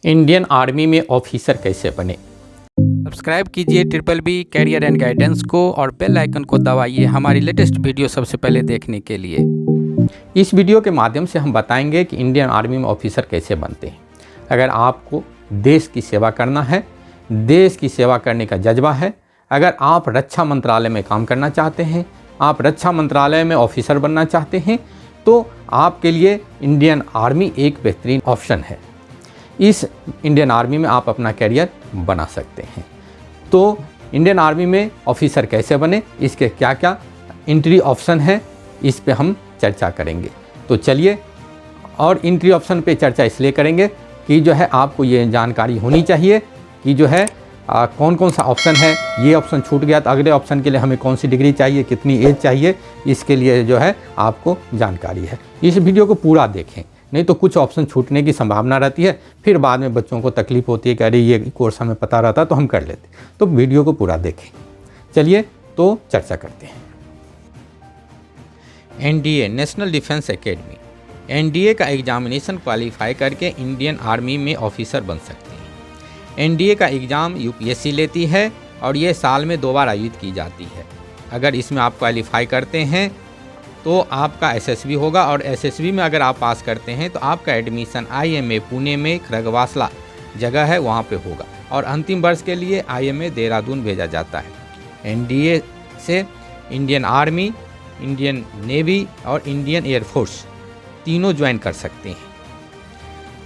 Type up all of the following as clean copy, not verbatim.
Indian army में officer कैसे बने। सब्सक्राइब कीजिए BBB कैरियर एंड गाइडेंस को और बेल आइकन को दबाइए हमारी लेटेस्ट वीडियो सबसे पहले देखने के लिए। इस वीडियो के माध्यम से हम बताएंगे कि इंडियन आर्मी में ऑफिसर कैसे बनते हैं। अगर आपको देश की सेवा करना है, देश की सेवा करने का जज्बा है, अगर आप रक्षा मंत्रालय में काम करना चाहते हैं, आप रक्षा मंत्रालय में ऑफिसर बनना चाहते हैं, तो आपके लिए इंडियन आर्मी एक बेहतरीन ऑप्शन है। इस इंडियन आर्मी में आप अपना करियर बना सकते हैं। तो इंडियन आर्मी में ऑफिसर कैसे बने, इसके क्या क्या एंट्री ऑप्शन है, इस पे हम चर्चा करेंगे। तो चलिए, और एंट्री ऑप्शन पे चर्चा इसलिए करेंगे कि जो है आपको ये जानकारी होनी चाहिए कि जो है कौन कौन सा ऑप्शन है। ये ऑप्शन छूट गया तो अगले ऑप्शन के लिए हमें कौन सी डिग्री चाहिए, कितनी एज चाहिए, इसके लिए जो है आपको जानकारी है। इस वीडियो को पूरा देखें, नहीं तो कुछ ऑप्शन छूटने की संभावना रहती है, फिर बाद में बच्चों को तकलीफ होती है कि अरे ये कोर्स हमें पता रहता तो हम कर लेते। तो वीडियो को पूरा देखें। चलिए तो चर्चा करते हैं। NDA national defence academy, NDA का एग्जामिनेशन क्वालिफाई करके इंडियन आर्मी में ऑफिसर बन सकते हैं। NDA का एग्ज़ाम UPSC लेती है और ये साल में 2 बार आयोजित की जाती है। अगर इसमें आप क्वालिफाई करते हैं तो आपका SSB होगा, और SSB में अगर आप पास करते हैं तो आपका एडमिशन IMA पुणे में खरगवासला जगह है वहाँ पे होगा, और अंतिम वर्ष के लिए IMA देहरादून भेजा जाता है। NDA से इंडियन आर्मी, इंडियन नेवी और इंडियन एयरफोर्स तीनों ज्वाइन कर सकते हैं।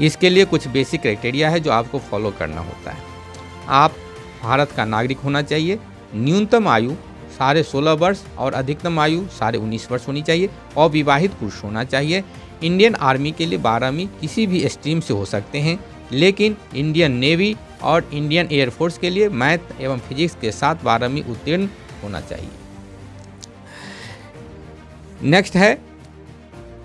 इसके लिए कुछ बेसिक क्राइटेरिया है जो आपको फॉलो करना होता है। आप भारत का नागरिक होना चाहिए, न्यूनतम आयु 16.5 वर्ष और अधिकतम आयु 19.5 वर्ष होनी चाहिए, और विवाहित पुरुष होना चाहिए। इंडियन आर्मी के लिए 12वीं किसी भी स्ट्रीम से हो सकते हैं, लेकिन इंडियन नेवी और इंडियन एयरफोर्स के लिए मैथ एवं फिजिक्स के साथ 12वीं उत्तीर्ण होना चाहिए। नेक्स्ट है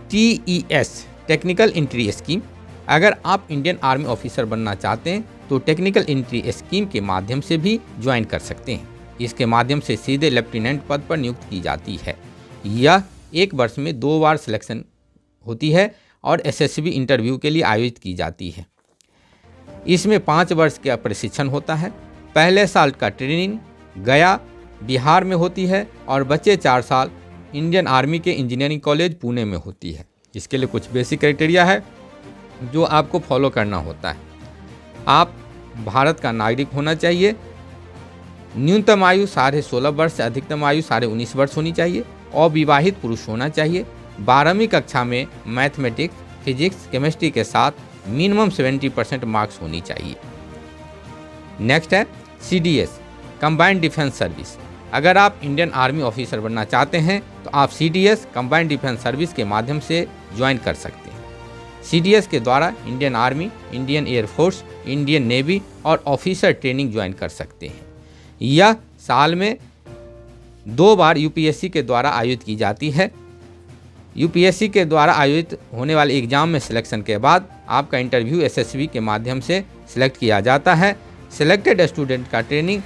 TES टेक्निकल एंट्री स्कीम। अगर आप इंडियन आर्मी ऑफिसर बनना चाहते हैं तो टेक्निकल एंट्री स्कीम के माध्यम से भी ज्वाइन कर सकते हैं। इसके माध्यम से सीधे लेफ्टिनेंट पद पर नियुक्त की जाती है। यह 1 वर्ष में 2 बार सिलेक्शन होती है और SSB इंटरव्यू के लिए आयोजित की जाती है। इसमें 5 वर्ष का प्रशिक्षण होता है। पहले साल का ट्रेनिंग गया बिहार में होती है और बचे 4 साल इंडियन आर्मी के इंजीनियरिंग कॉलेज पुणे में होती है। इसके लिए कुछ बेसिक क्राइटेरिया है जो आपको फॉलो करना होता है। आप भारत का नागरिक होना चाहिए, न्यूनतम आयु 16.5 वर्ष से अधिकतम आयु 19.5 वर्ष होनी चाहिए, और विवाहित पुरुष होना चाहिए। 12वीं कक्षा में मैथमेटिक्स, फिजिक्स, केमिस्ट्री के साथ मिनिमम 70% मार्क्स होनी चाहिए। नेक्स्ट है CDS कंबाइंड डिफेंस सर्विस। अगर आप इंडियन आर्मी ऑफिसर बनना चाहते हैं तो आप CDS कंबाइंड डिफेंस सर्विस के माध्यम से ज्वाइन कर सकते हैं। CDS के द्वारा Indian army, Indian air force, Indian navy और ऑफिसर ट्रेनिंग ज्वाइन कर सकते हैं। यह साल में 2 बार UPSC के द्वारा आयोजित की जाती है। UPSC के द्वारा आयोजित होने वाले एग्ज़ाम में सिलेक्शन के बाद आपका इंटरव्यू SSB के माध्यम से सिलेक्ट किया जाता है। सिलेक्टेड स्टूडेंट का ट्रेनिंग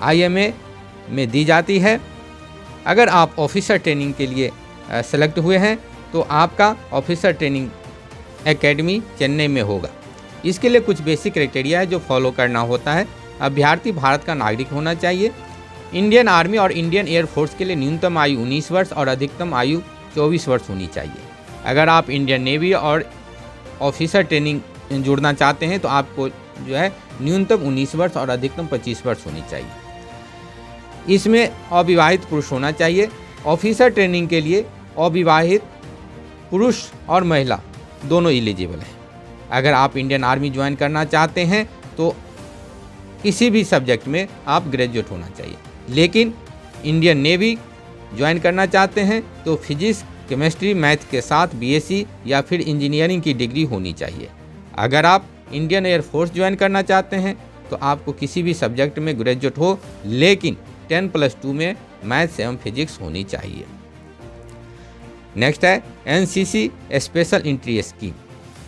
IMA में दी जाती है। अगर आप ऑफिसर ट्रेनिंग के लिए सेलेक्ट हुए हैं तो आपका ऑफिसर ट्रेनिंग एकेडमी चेन्नई में होगा। इसके लिए कुछ बेसिक क्राइटेरिया है जो फॉलो करना होता है। अभ्यर्थी भारत का नागरिक होना चाहिए। इंडियन आर्मी और इंडियन एयरफोर्स के लिए न्यूनतम आयु 19 वर्ष और अधिकतम आयु 24 वर्ष होनी चाहिए। अगर आप इंडियन नेवी और ऑफिसर ट्रेनिंग जुड़ना चाहते हैं तो आपको जो है न्यूनतम 19 वर्ष और अधिकतम 25 वर्ष होनी चाहिए। इसमें अविवाहित पुरुष होना चाहिए। ऑफिसर ट्रेनिंग के लिए अविवाहित पुरुष और महिला दोनों एलिजिबल हैं। अगर आप इंडियन आर्मी ज्वाइन करना चाहते हैं तो किसी भी सब्जेक्ट में आप ग्रेजुएट होना चाहिए, लेकिन इंडियन नेवी ज्वाइन करना चाहते हैं तो फिजिक्स, केमिस्ट्री, मैथ के साथ BSc या फिर इंजीनियरिंग की डिग्री होनी चाहिए। अगर आप इंडियन एयरफोर्स ज्वाइन करना चाहते हैं तो आपको किसी भी सब्जेक्ट में ग्रेजुएट हो, लेकिन 10+2 में मैथ्स एवं फिजिक्स होनी चाहिए। नेक्स्ट है NCC special entry scheme.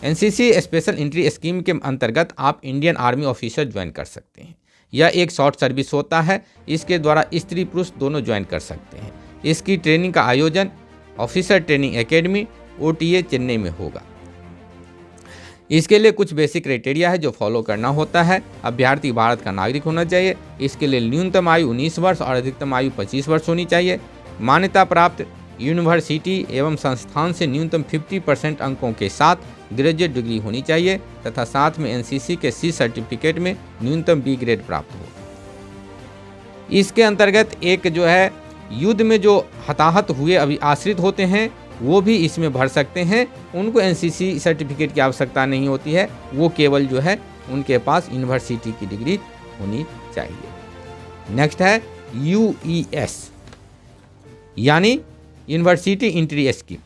NCC special entry scheme के अंतर्गत आप इंडियन आर्मी ऑफिसर ज्वाइन कर सकते हैं। यह एक शॉर्ट सर्विस होता है। इसके द्वारा स्त्री पुरुष दोनों ज्वाइन कर सकते हैं। इसकी ट्रेनिंग का आयोजन officer training academy OTA Chennai में होगा। इसके लिए कुछ बेसिक क्राइटेरिया है जो फॉलो करना होता है। अभ्यर्थी भारत का नागरिक होना चाहिए। इसके लिए न्यूनतम आयु 19 वर्ष और अधिकतम आयु 25 वर्ष होनी चाहिए। मान्यता प्राप्त यूनिवर्सिटी एवं संस्थान से न्यूनतम 50% अंकों के साथ ग्रेजुएट डिग्री होनी चाहिए तथा साथ में एनसीसी के सी सर्टिफिकेट में न्यूनतम बी ग्रेड प्राप्त हो। इसके अंतर्गत एक जो है युद्ध में जो हताहत हुए अभी आश्रित होते हैं वो भी इसमें भर सकते हैं। उनको एनसीसी सर्टिफिकेट की आवश्यकता नहीं होती है, वो केवल जो है उनके पास यूनिवर्सिटी की डिग्री होनी चाहिए। नेक्स्ट है यूईएस यानी university entry scheme.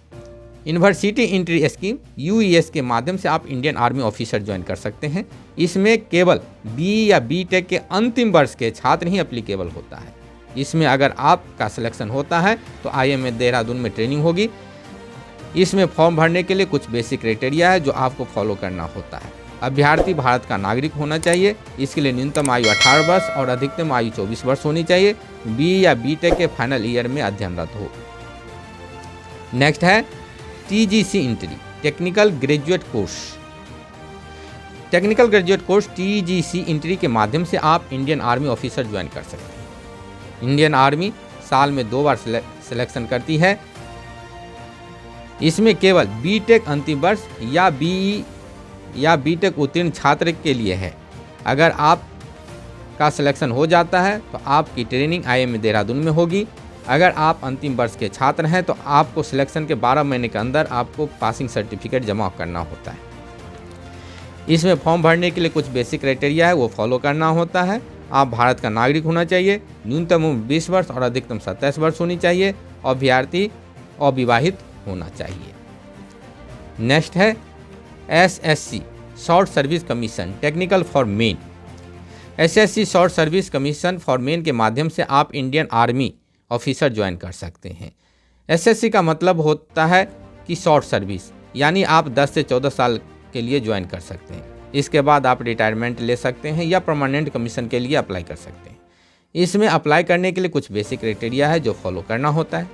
University entry scheme UES के माध्यम से आप इंडियन आर्मी ऑफिसर ज्वाइन कर सकते हैं। इसमें केवल बी या बी टेक के अंतिम वर्ष के छात्र ही अप्लीकेबल होता है। इसमें अगर आपका सिलेक्शन होता है तो IMA देहरादून में ट्रेनिंग होगी। इसमें फॉर्म भरने के लिए कुछ बेसिक क्राइटेरिया है जो आपको फॉलो करना होता है। अभ्यर्थी भारत का नागरिक होना चाहिए। इसके लिए न्यूनतम आयु 18 वर्ष और अधिकतम आयु 24 वर्ष होनी चाहिए। बी या बी टेक के फाइनल ईयर में अध्ययनरत हो। नेक्स्ट है TGC entry, technical graduate course. Technical graduate course TGC entry के माध्यम से आप इंडियन आर्मी ऑफिसर ज्वाइन कर सकते हैं। इंडियन आर्मी साल में 2 बार सिलेक्शन करती है। इसमें केवल बीटेक अंतिम वर्ष या BE या बीटेक उत्तीर्ण छात्र के लिए है। अगर आप का सिलेक्शन हो जाता है तो आपकी ट्रेनिंग IMA देहरादून में होगी। अगर आप अंतिम वर्ष के छात्र हैं तो आपको सिलेक्शन के 12 महीने के अंदर आपको पासिंग सर्टिफिकेट जमा करना होता है। इसमें फॉर्म भरने के लिए कुछ बेसिक क्राइटेरिया है वो फॉलो करना होता है। आप भारत का नागरिक होना चाहिए। न्यूनतम उम्र 20 वर्ष और अधिकतम 27 वर्ष होनी चाहिए। अभ्यर्थी अविवाहित होना चाहिए। नेक्स्ट है SSC short service commission technical for main. SSC short service commission for main के माध्यम से आप इंडियन आर्मी ऑफिसर ज्वाइन कर सकते हैं। SSC का मतलब होता है कि शॉर्ट सर्विस, यानी आप 10 से 14 साल के लिए ज्वाइन कर सकते हैं। इसके बाद आप रिटायरमेंट ले सकते हैं या परमानेंट कमीशन के लिए अप्लाई कर सकते हैं। इसमें अप्लाई करने के लिए कुछ बेसिक क्राइटेरिया है जो फॉलो करना होता है।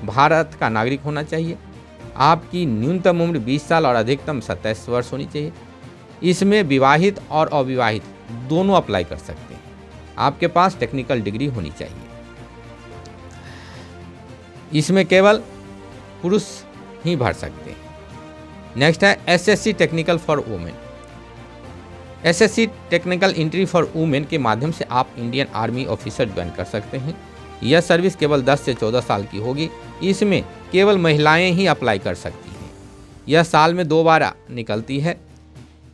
भारत का नागरिक होना चाहिए। आपकी न्यूनतम उम्र 20 साल और अधिकतम 27 वर्ष होनी चाहिए। इसमें विवाहित और अविवाहित दोनों अप्लाई कर सकते हैं। आपके पास टेक्निकल डिग्री होनी चाहिए। इसमें केवल पुरुष ही भर सकते हैं। नेक्स्ट है SSC technical for women. SSC technical entry for women के माध्यम से आप इंडियन आर्मी ऑफिसर ज्वाइन कर सकते हैं। यह सर्विस केवल 10 से 14 साल की होगी। इसमें केवल महिलाएं ही अप्लाई कर सकती हैं। यह साल में 2 बार निकलती है।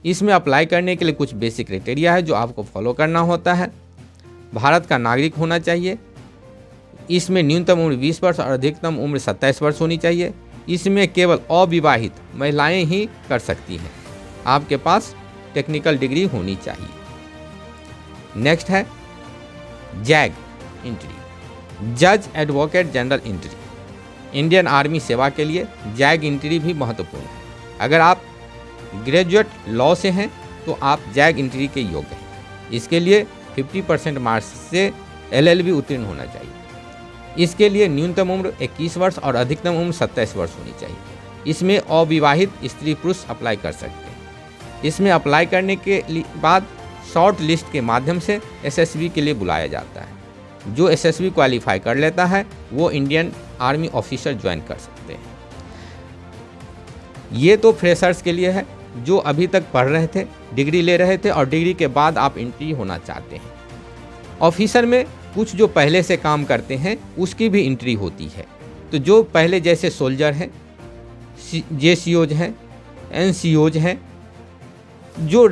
इसमें अप्लाई करने के लिए कुछ बेसिक क्राइटेरिया है जो आपको फॉलो करना होता है। भारत का नागरिक होना चाहिए। इसमें न्यूनतम उम्र 20 वर्ष और अधिकतम उम्र 27 वर्ष होनी चाहिए। इसमें केवल अविवाहित महिलाएं ही कर सकती हैं। आपके पास टेक्निकल डिग्री होनी चाहिए। नेक्स्ट है जैग एंट्री, जज advocate general entry. Indian army सेवा के लिए जैग एंट्री भी महत्वपूर्ण है। अगर आप ग्रेजुएट लॉ से हैं तो आप जैग एंट्री के योग्य हैं। इसके लिए 50% मार्क्स से LLB उत्तीर्ण होना चाहिए। इसके लिए न्यूनतम उम्र 21 वर्ष और अधिकतम उम्र 27 वर्ष होनी चाहिए। इसमें अविवाहित स्त्री पुरुष अप्लाई कर सकते हैं। इसमें अप्लाई करने के बाद शॉर्ट लिस्ट के माध्यम से SSB के लिए बुलाया जाता है। जो SSB क्वालिफाई कर लेता है वो इंडियन आर्मी ऑफिसर ज्वाइन कर सकते हैं। ये तो फ्रेशर्स के लिए है जो अभी तक पढ़ रहे थे, डिग्री ले रहे थे और डिग्री के बाद आप एंट्री होना चाहते हैं। ऑफिसर में कुछ जो पहले से काम करते हैं उसकी भी एंट्री होती है। तो जो पहले जैसे सोल्जर हैं, JCOs हैं, NCOs हैं, जो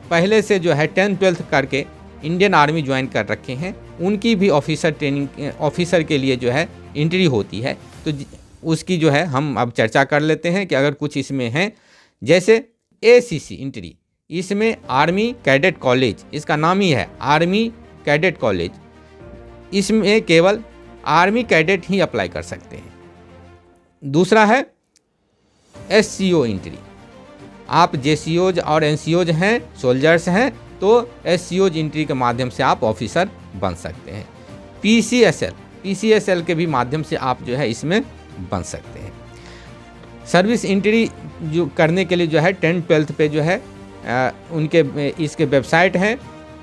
पहले से जो है 10th-12th करके इंडियन आर्मी ज्वाइन कर रखे हैं, उनकी भी ऑफिसर ट्रेनिंग ऑफिसर के लिए जो है एंट्री होती है। तो उसकी जो है हम अब चर्चा कर लेते हैं कि अगर कुछ इसमें हैं। जैसे ACC एंट्री, इसमें आर्मी कैडेट कॉलेज, इसका नाम ही है आर्मी कैडेट कॉलेज। इसमें केवल आर्मी कैडेट ही अप्लाई कर सकते हैं। दूसरा है SCO एंट्री। आप JCOs और NCOs हैं, सोल्जर्स हैं, तो SCOs एंट्री के माध्यम से आप ऑफिसर बन सकते हैं। PCSL के भी माध्यम से आप जो है इसमें बन सकते हैं। सर्विस एंट्री जो करने के लिए जो है 10th-12th पे जो है उनके इसके वेबसाइट हैं,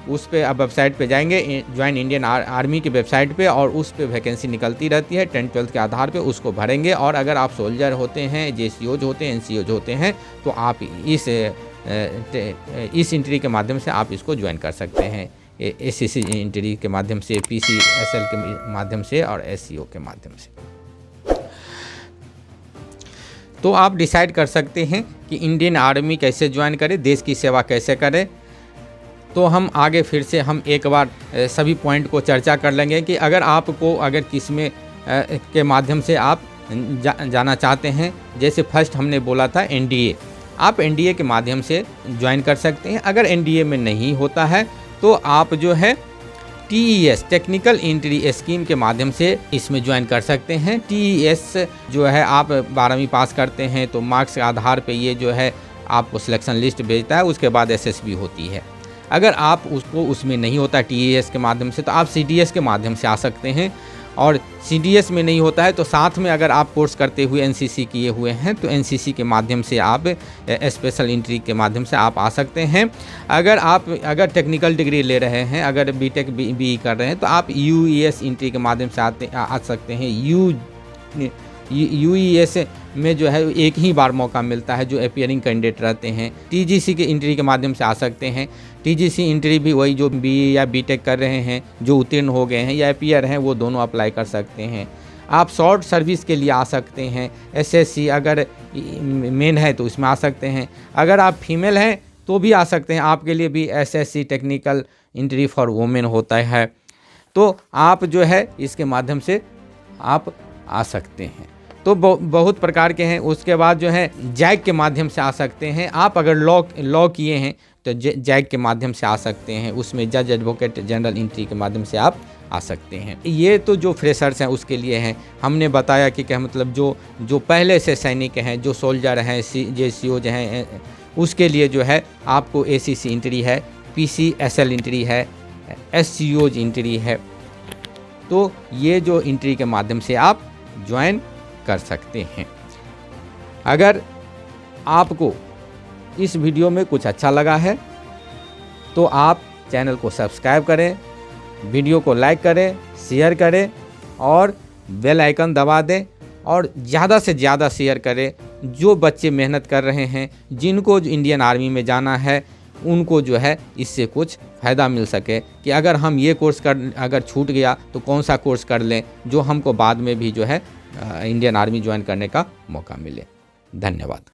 उस पे आप वेबसाइट पे जाएंगे ज्वाइन इंडियन आर्मी की वेबसाइट पे, और उस पे वैकेंसी निकलती रहती है 10th-12th के आधार पे, उसको भरेंगे। और अगर आप सोल्जर होते हैं, जेसीओज होते हैं, एनसीओज होते हैं, तो आप इस इंट्री के माध्यम से आप इसको ज्वाइन कर सकते हैं। एसएससी इंट्री के माध्यम से, पीसीएसएल के माध्यम से और एससीओ के माध्यम से। तो आप डिसाइड कर सकते हैं कि इंडियन आर्मी कैसे ज्वाइन करें, देश की सेवा कैसे करें। तो हम आगे फिर से हम एक बार सभी पॉइंट को चर्चा कर लेंगे कि अगर आपको अगर किसमें के माध्यम से आप जाना चाहते हैं, जैसे फर्स्ट हमने बोला था एनडीए, आप एनडीए के माध्यम से ज्वाइन कर सकते हैं। अगर एनडीए में नहीं होता है तो आप जो है टीईएस टेक्निकल एंट्री स्कीम के माध्यम से इसमें ज्वाइन कर सकते हैं। टीईएस जो है आप 12वीं पास करते हैं तो मार्क्स के आधार पे ये जो है आपको सिलेक्शन लिस्ट भेजता है, उसके बाद एसएसबी होती है। अगर आप उसमें नहीं होता टीईएस के माध्यम से तो आप सीडीएस के माध्यम से आ सकते हैं, और सीडीएस में नहीं होता है तो साथ में अगर आप कोर्स करते हुए एनसीसी किए हुए हैं तो एनसीसी के माध्यम से आप स्पेशल एंट्री के माध्यम से आप आ सकते हैं। अगर टेक्निकल डिग्री ले रहे हैं, अगर बीटेक बीई कर रहे हैं तो आप यूईएस एंट्री के माध्यम से आ सकते हैं। यूईएस में जो है एक ही बार मौका मिलता है जो अपीयरिंग कैंडिडेट रहते हैं। टीजीसी के एंट्री के माध्यम से आ सकते हैं। टीजीसी एंट्री भी वही जो बीई या बीटेक कर रहे हैं, जो उत्तीर्ण हो गए हैं या अपीयर हैं, वो दोनों अप्लाई कर सकते हैं। आप शॉर्ट सर्विस के लिए आ सकते हैं। एसएससी अगर मेन है तो इसमें आ सकते हैं। अगर आप फीमेल हैं तो भी आ सकते हैं, आपके लिए भी SSC technical entry for women होता है। तो आप जो है इसके माध्यम से आप आ सकते हैं। तो बहुत प्रकार के हैं। उसके बाद जो है जैक के माध्यम से आ सकते हैं। आप अगर लॉ किए हैं तो जैक के माध्यम से आ सकते हैं, उसमें जज एडवोकेट जनरल एंट्री के माध्यम से आप आ सकते हैं। ये तो जो फ्रेशर्स हैं उसके लिए हैं। हमने बताया कि क्या मतलब जो पहले से सैनिक हैं, जो सोल्जर हैं, जेसीओज हैं, उसके लिए जो है आपको एसीसी एंट्री है, पीसीएसएल एंट्री है, एससीओज एंट्री है। तो ये जो एंट्री के माध्यम से आप ज्वाइन कर सकते हैं। अगर आपको इस वीडियो में कुछ अच्छा लगा है तो आप चैनल को सब्सक्राइब करें, वीडियो को लाइक करें, शेयर करें और बेल आइकन दबा दें, और ज़्यादा से ज़्यादा शेयर करें। जो बच्चे मेहनत कर रहे हैं, जिनको इंडियन आर्मी में जाना है, उनको जो है इससे कुछ फ़ायदा मिल सके कि अगर हम ये कोर्स अगर छूट गया तो कौन सा कोर्स कर लें, जो हमको बाद में भी जो है इंडियन आर्मी ज्वाइन करने का मौका मिले। धन्यवाद।